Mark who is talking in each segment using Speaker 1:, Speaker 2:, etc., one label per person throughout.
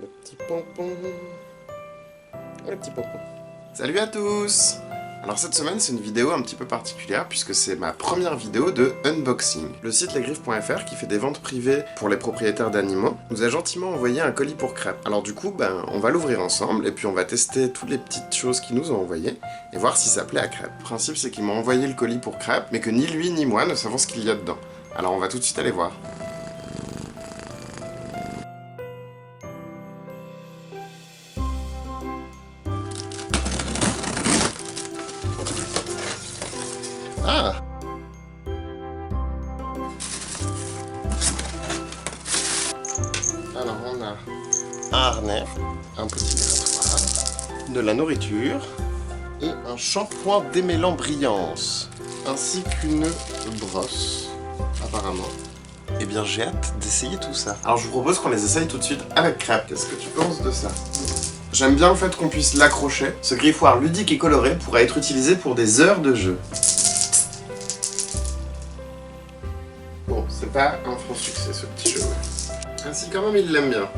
Speaker 1: Le petit pompon. Le petit pompon. Salut à tous! Alors cette semaine c'est une vidéo un petit peu particulière puisque c'est ma première vidéo de unboxing. Le site lesgriffes.fr qui fait des ventes privées pour les propriétaires d'animaux nous a gentiment envoyé un colis pour Crêpe. Alors du coup on va l'ouvrir ensemble et puis on va tester toutes les petites choses qu'ils nous ont envoyées et voir si ça plaît à Crêpe. Le principe c'est qu'ils m'ont envoyé le colis pour Crêpe mais que ni lui ni moi ne savons ce qu'il y a dedans. Alors on va tout de suite aller voir. Ah! Alors on a un harnais, un petit grattoir, de la nourriture et un shampoing démêlant brillance, ainsi qu'une brosse, apparemment. Eh bien j'ai hâte d'essayer tout ça. Alors je vous propose qu'on les essaye tout de suite avec Crêpe. Qu'est-ce que tu penses de ça? J'aime bien le fait qu'on puisse l'accrocher. Ce griffoir ludique et coloré pourra être utilisé pour des heures de jeu. Bon, c'est pas un franc succès ce petit jeu. Ainsi quand même il l'aime bien.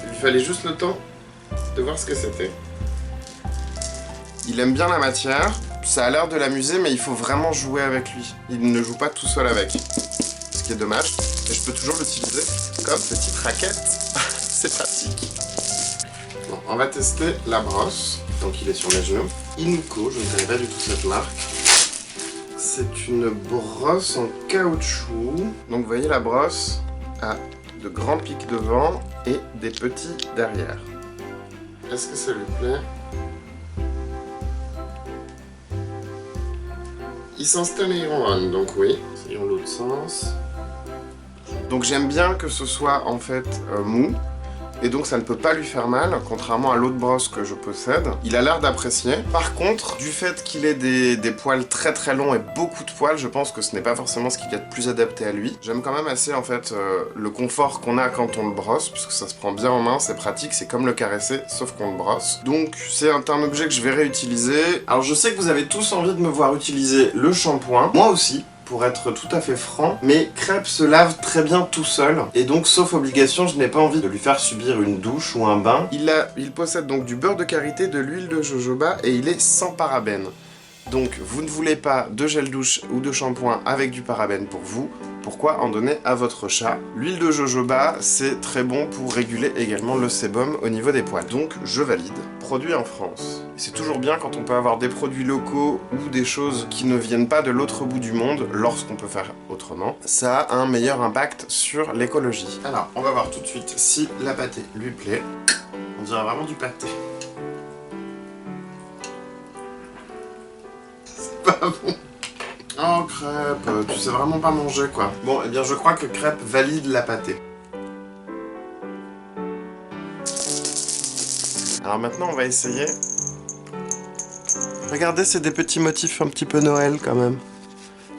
Speaker 1: Il lui fallait juste le temps de voir ce que c'était. Il aime bien la matière, ça a l'air de l'amuser mais il faut vraiment jouer avec lui. Il ne joue pas tout seul avec. Ce qui est dommage. Et je peux toujours l'utiliser comme petite raquette. C'est pratique. Bon, on va tester la brosse. Donc il est sur mes genoux. Inuko, je ne connais pas du tout cette marque. C'est une brosse en caoutchouc. Donc vous voyez la brosse a de grands pics devant et des petits derrière. Est-ce que ça lui plaît? Il s'installe on, donc oui. Essayons l'autre sens. Donc j'aime bien que ce soit en fait mou. Et donc ça ne peut pas lui faire mal, contrairement à l'autre brosse que je possède. Il a l'air d'apprécier. Par contre, du fait qu'il ait des poils très très longs et beaucoup de poils, je pense que ce n'est pas forcément ce qu'il y a de plus adapté à lui. J'aime quand même assez en fait le confort qu'on a quand on le brosse, puisque ça se prend bien en main, c'est pratique, c'est comme le caresser, sauf qu'on le brosse. Donc c'est un objet que je vais réutiliser. Alors je sais que vous avez tous envie de me voir utiliser le shampoing, moi aussi. Pour être tout à fait franc, mais Crêpe se lave très bien tout seul, et donc sauf obligation, je n'ai pas envie de lui faire subir une douche ou un bain. Il possède donc du beurre de karité, de l'huile de jojoba, et il est sans parabènes. Donc vous ne voulez pas de gel douche ou de shampoing avec du parabène pour vous, pourquoi en donner à votre chat? L'huile de jojoba, c'est très bon pour réguler également le sébum au niveau des poils. Donc je valide. Produit en France. C'est toujours bien quand on peut avoir des produits locaux ou des choses qui ne viennent pas de l'autre bout du monde, lorsqu'on peut faire autrement. Ça a un meilleur impact sur l'écologie. Alors, on va voir tout de suite si la pâtée lui plaît. On dirait vraiment du pâté. C'est pas bon. Oh Crêpe, tu sais vraiment pas manger quoi. Bon, eh bien je crois que Crêpe valide la pâtée. Alors maintenant on va essayer. Regardez, c'est des petits motifs un petit peu Noël quand même.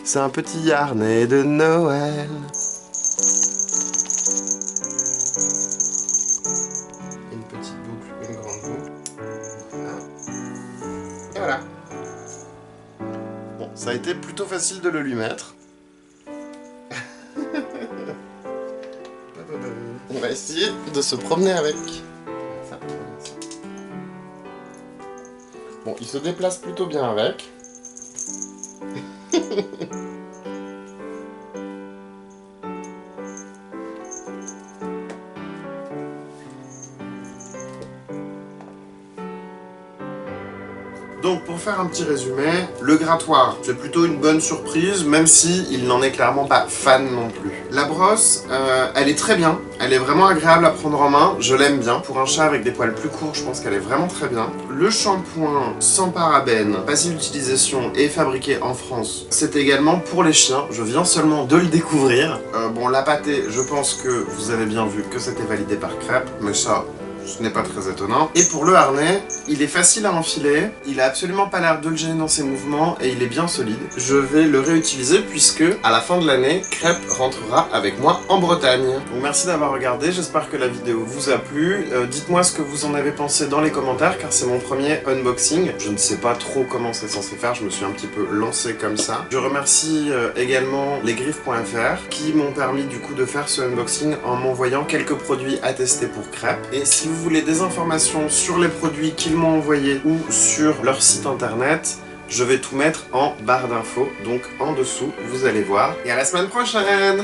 Speaker 1: C'est un petit harnais de Noël. Une petite boucle, une grande boucle. Voilà. Et voilà. Bon, ça a été plutôt facile de le lui mettre. On va essayer de se promener avec. Bon, il se déplace plutôt bien avec. Donc pour faire un petit résumé, le grattoir, c'est plutôt une bonne surprise, même si il n'en est clairement pas fan non plus. La brosse, elle est très bien, elle est vraiment agréable à prendre en main, je l'aime bien. Pour un chat avec des poils plus courts, je pense qu'elle est vraiment très bien. Le shampoing sans parabènes, facile d'utilisation et fabriqué en France, c'est également pour les chiens, je viens seulement de le découvrir. Bon, la pâtée, je pense que vous avez bien vu que c'était validé par Crêpe, mais ça... ce n'est pas très étonnant. Et pour le harnais, il est facile à enfiler, il a absolument pas l'air de le gêner dans ses mouvements et il est bien solide. Je vais le réutiliser puisque, à la fin de l'année, Crêpe rentrera avec moi en Bretagne. Donc merci d'avoir regardé, j'espère que la vidéo vous a plu. Dites-moi ce que vous en avez pensé dans les commentaires car c'est mon premier unboxing. Je ne sais pas trop comment c'est censé faire, je me suis un petit peu lancé comme ça. Je remercie également lesgriffes.fr qui m'ont permis du coup de faire ce unboxing en m'envoyant quelques produits à tester pour Crêpe. Et si vous voulez des informations sur les produits qu'ils m'ont envoyés ou sur leur site internet, je vais tout mettre en barre d'infos, donc en dessous, vous allez voir. Et à la semaine prochaine!